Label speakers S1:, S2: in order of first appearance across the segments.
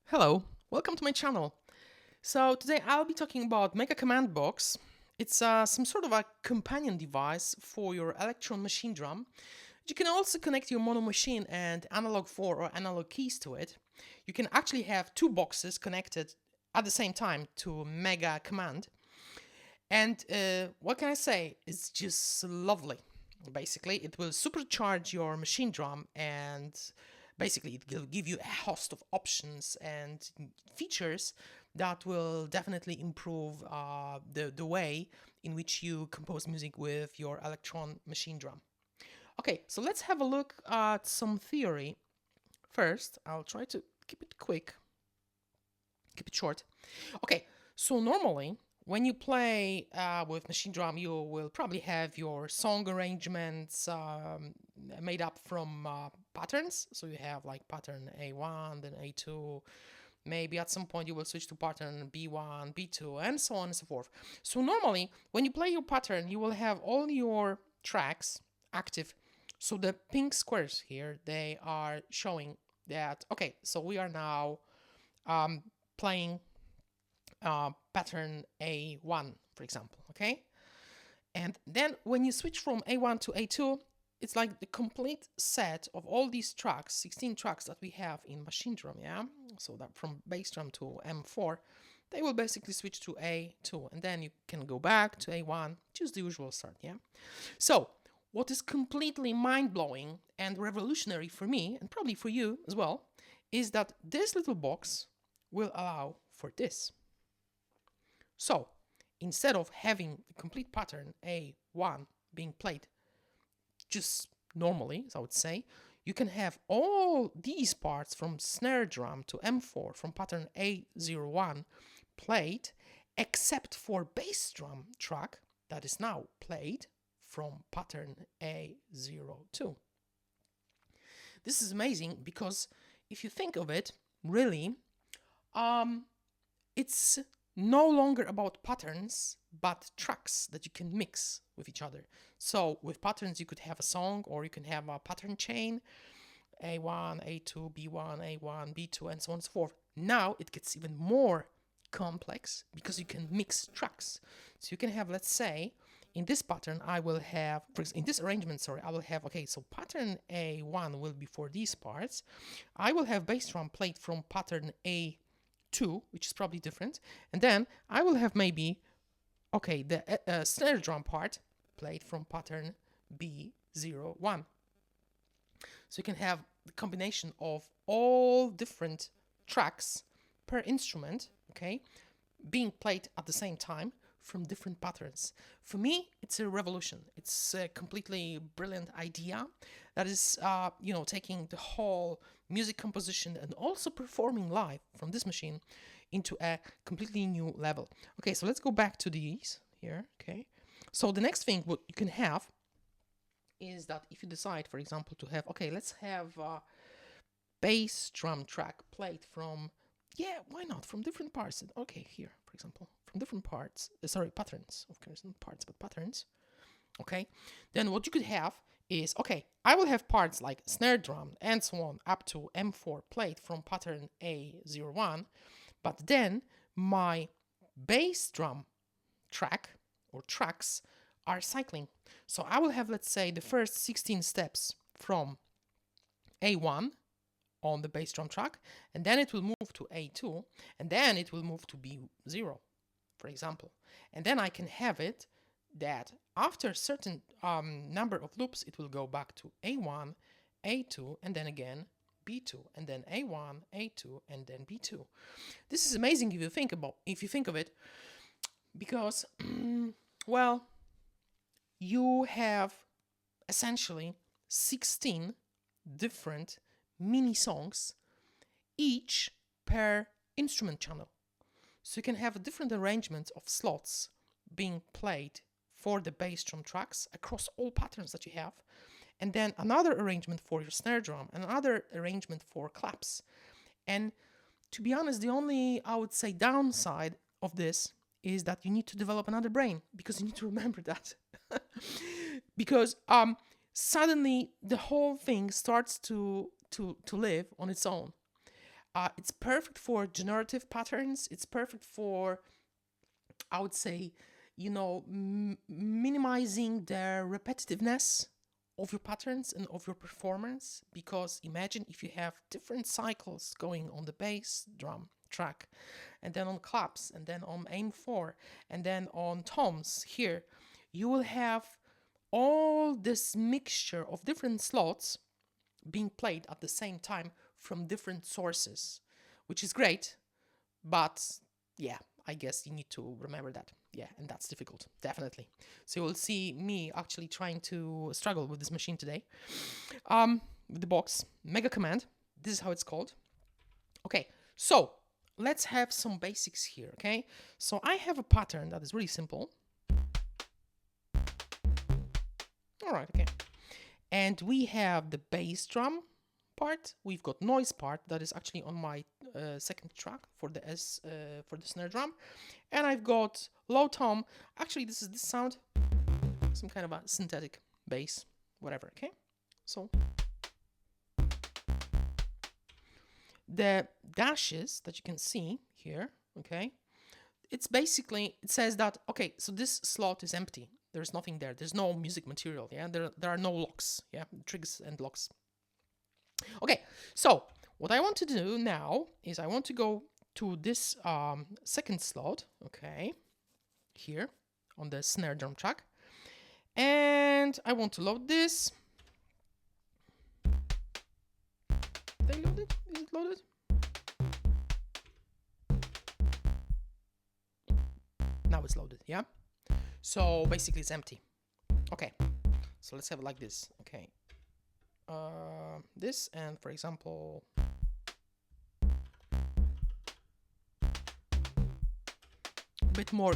S1: Hello, welcome to my channel. So today I'll be talking about Mega Command Box. It's some sort of a companion device for your Elektron machine drum. You can also connect your Monomachine and analog 4 or analog keys to it. You can actually have two boxes connected at the same time to Mega Command. And what can I say? It's just lovely. Basically, it will supercharge your machine drum, and basically it will give you a host of options and features that will definitely improve the way in which you compose music with your Elektron machine drum. Okay, so let's have a look at some theory. First, I'll try to keep it quick, keep it short. Okay, so normally when you play with machine drum, you will probably have your song arrangements made up from patterns. So you have like pattern A1, then A2. Maybe at some point you will switch to pattern B1, B2, and so on and so forth. So normally when you play your pattern, you will have all your tracks active. So the pink squares here, they are showing that, okay, so we are now playing pattern A1, for example, okay? And then when you switch from A1 to A2, it's like the complete set of all these tracks, 16 tracks that we have in machine drum, yeah? So that from bass drum to M4, they will basically switch to A2, and then you can go back to A1, choose the usual start, yeah? So what is completely mind-blowing and revolutionary for me, and probably for you as well, is that this little box will allow for this. So instead of having the complete pattern A1 being played just normally, as I would say, you can have all these parts from snare drum to M4 from pattern A01 played, except for bass drum track that is now played from pattern A02. This is amazing because if you think of it, really, it's no longer about patterns, but tracks that you can mix with each other. So with patterns, you could have a song, or you can have a pattern chain, A1, A2, B1, A1, B2, and so on and so forth. Now it gets even more complex because you can mix tracks. So you can have, let's say, in this pattern, I will have, in this arrangement, sorry, I will have, okay, so pattern A1 will be for these parts. I will have bass drum played from pattern A2, which is probably different. And then I will have maybe, okay, the snare drum part played from pattern B01. So you can have the combination of all different tracks per instrument, okay, being played at the same time from different patterns. For me, it's a revolution. It's a completely brilliant idea that is, taking the whole music composition and also performing live from this machine into a completely new level. Okay, so let's go back to these here, okay? So the next thing what you can have is that if you decide, for example, to have, okay, let's have a bass drum track played from, yeah, why not, from different parts. Okay, here, for example, from different parts, patterns, of course, not parts, but patterns, okay? Then what you could have is, okay, I will have parts like snare drum and so on up to M4 played from pattern A01, but then my bass drum track or tracks are cycling. So I will have, let's say, the first 16 steps from A1 on the bass drum track, and then it will move to A2, and then it will move to B0, for example. And then I can have it that after a certain number of loops, it will go back to A1, A2, and then again B2, and then A1, A2, and then B2. This is amazing if you think of it, because well, you have essentially 16 different mini songs, each per instrument channel. So you can have a different arrangement of slots being played for the bass drum tracks across all patterns that you have, and then another arrangement for your snare drum, and another arrangement for claps. And to be honest, the only, I would say, downside of this is that you need to develop another brain, because you need to remember that. Because suddenly the whole thing starts to live on its own. It's perfect for generative patterns. It's perfect for, I would say, you know, minimizing the repetitiveness of your patterns and of your performance. Because imagine if you have different cycles going on the bass drum track, and then on claps, and then on aim 4, and then on toms here, you will have all this mixture of different slots being played at the same time from different sources, which is great, but yeah, I guess you need to remember that. Yeah, and that's difficult, definitely. So you will see me actually trying to struggle with this machine today. With the box, MEGACommand, this is how it's called. Okay, so let's have some basics here, okay? So I have a pattern that is really simple. All right, okay. And we have the bass drum part. We've got noise part that is actually on my second track for the for the snare drum, and I've got low tom. Actually, this is this sound, some kind of a synthetic bass, whatever. Okay, so the dashes that you can see here. Okay, it's basically, it says that, okay, so this slot is empty. There's nothing there. There's no music material. Yeah, there are no locks. Yeah, trigs and locks. Okay, so what I want to do now is I want to go to this second slot, okay, here on the snare drum track, and I want to load this. They loaded? Is it loaded? Now it's loaded, yeah? So basically it's empty. Okay, so let's have it like this, okay. This, and for example, a bit more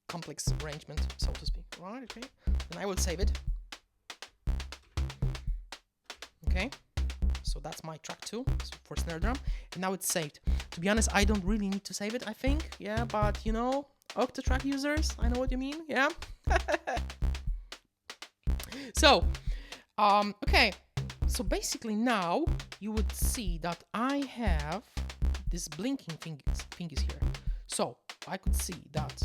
S1: complex arrangement, so to speak. Right, okay. And I will save it. Okay, so that's my track 2 for snare drum, and now it's saved. To be honest, I don't really need to save it, I think. Yeah, but you know, Octatrack users, I know what you mean. Yeah. So, okay. So basically now you would see that I have this blinking thingies here. So I could see that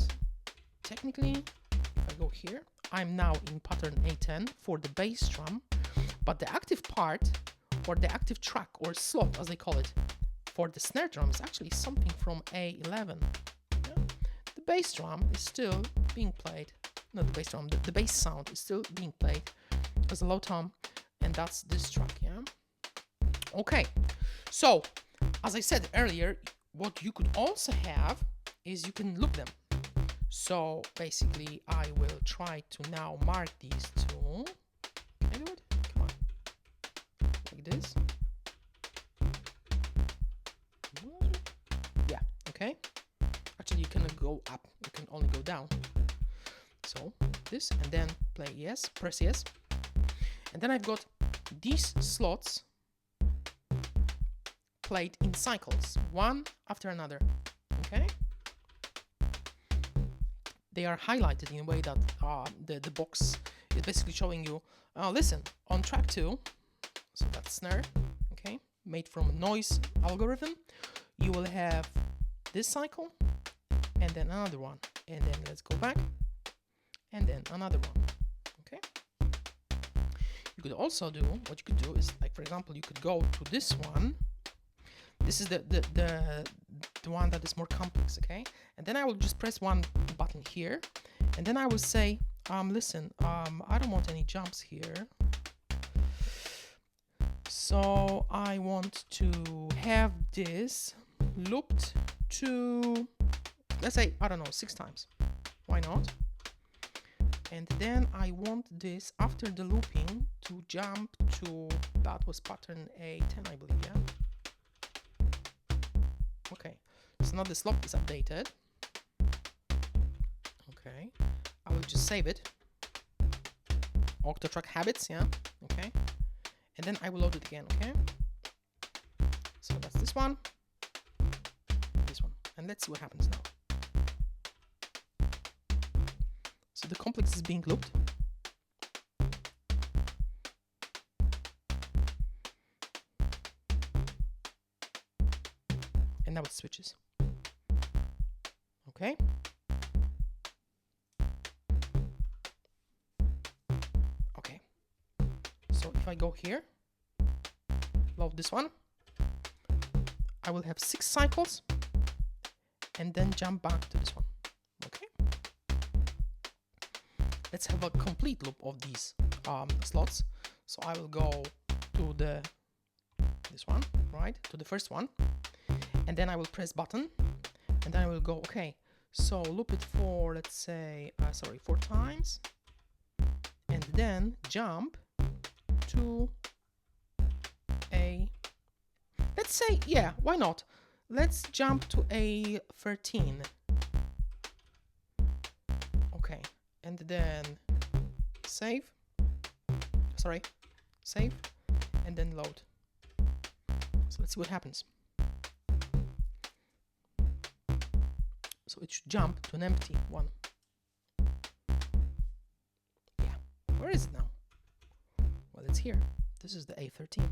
S1: technically, if I go here, I'm now in pattern A10 for the bass drum, but the active part, or the active track, or slot as they call it, for the snare drum is actually something from A11. Yeah? The bass drum is still being played, not the bass drum, the bass sound is still being played as a low tom, and that's this track, yeah? Okay, so, as I said earlier, what you could also have is you can loop them. So, basically, I will try to now mark these two. Can I do it? Come on. Like this. Yeah, okay. Actually, you cannot go up, you can only go down. So, this, and then play yes, press yes. And then I've got these slots played in cycles, one after another, okay? They are highlighted in a way that the box is basically showing you, listen, on track 2, so that's snare, okay, made from a noise algorithm, you will have this cycle, and then another one, and then let's go back, and then another one, okay? You could also do, what you could do is, like, for example, you could go to this one. This is the one that is more complex, okay? And then I will just press one button here, and then I will say, listen, I don't want any jumps here. So I want to have this looped to, let's say, I don't know, 6 times. Why not? And then I want this, after the looping, to jump to, that was pattern A10, I believe, yeah? Okay, so now the slot is updated. Okay, I will just save it. Octatrack habits, yeah, okay. And then I will load it again, okay? So that's this one, and let's see what happens now. So the complex is being looped. and now it switches. Okay. Okay. So if I go here, load this one, I will have 6 cycles, and then jump back to this one. Okay. Let's have a complete loop of these slots. So I will go to this one, right, to the first one, and then I will press button, and then I will go, okay, so loop it for, let's say, 4 times, and then jump to a, let's say, yeah, why not? Let's jump to a 13. Okay, and then save, and then load. So let's see what happens. So it should jump to an empty one. Yeah, where is it now? Well, it's here. This is the A13.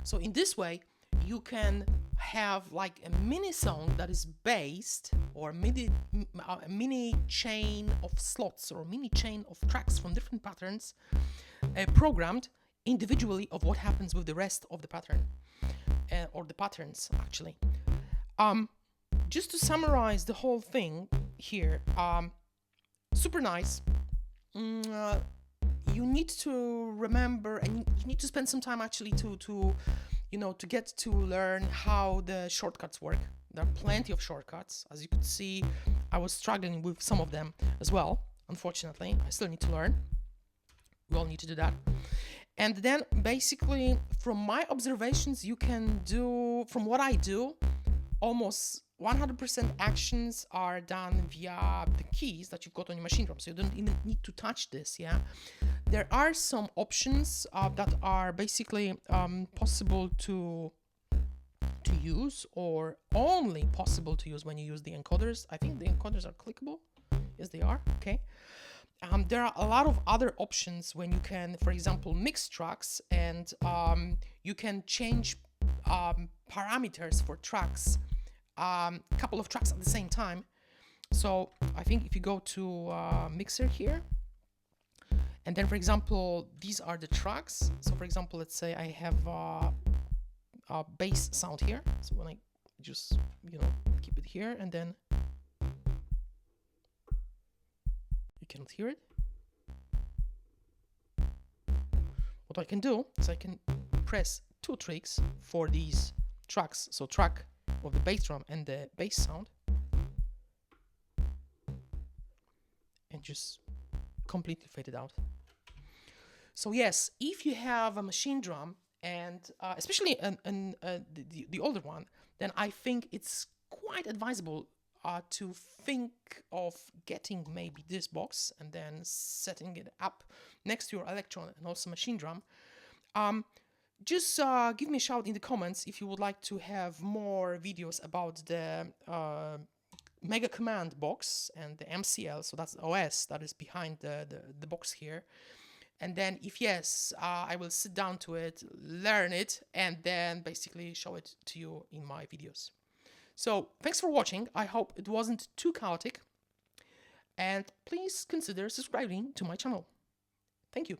S1: So in this way, you can have like a mini song that is based, or a mini chain of slots, or a mini chain of tracks from different patterns, programmed individually of what happens with the rest of the pattern, or the patterns actually. Just to summarize the whole thing here, super nice. You need to remember, and you need to spend some time actually to get to learn how the shortcuts work. There are plenty of shortcuts. As you could see, I was struggling with some of them as well. Unfortunately, I still need to learn. We all need to do that. And then basically, from my observations, you can do, from what I do, almost 100% actions are done via the keys that you've got on your Machinedrum. So you don't even need to touch this, yeah? There are some options that are basically possible to use, or only possible to use when you use the encoders. I think the encoders are clickable. Yes, they are. Okay. There are a lot of other options when you can, for example, mix tracks, and you can change parameters for tracks, a couple of tracks at the same time. So I think if you go to mixer here, and then, for example, these are the tracks. So for example, let's say I have a bass sound here. So when I just, keep it here, and then you cannot hear it. What I can do is I can press 2 tricks for these tracks. So track of the bass drum and the bass sound, and just completely fade it out. So yes, if you have a Machinedrum, and especially the older one, then I think it's quite advisable to think of getting maybe this box and then setting it up next to your Elektron and also Machinedrum. Just give me a shout in the comments if you would like to have more videos about the MEGACommand box and the MCL, so that's the OS that is behind the box here. And then if yes, I will sit down to it, learn it, and then basically show it to you in my videos. So thanks for watching. I hope it wasn't too chaotic, and please consider subscribing to my channel. Thank you.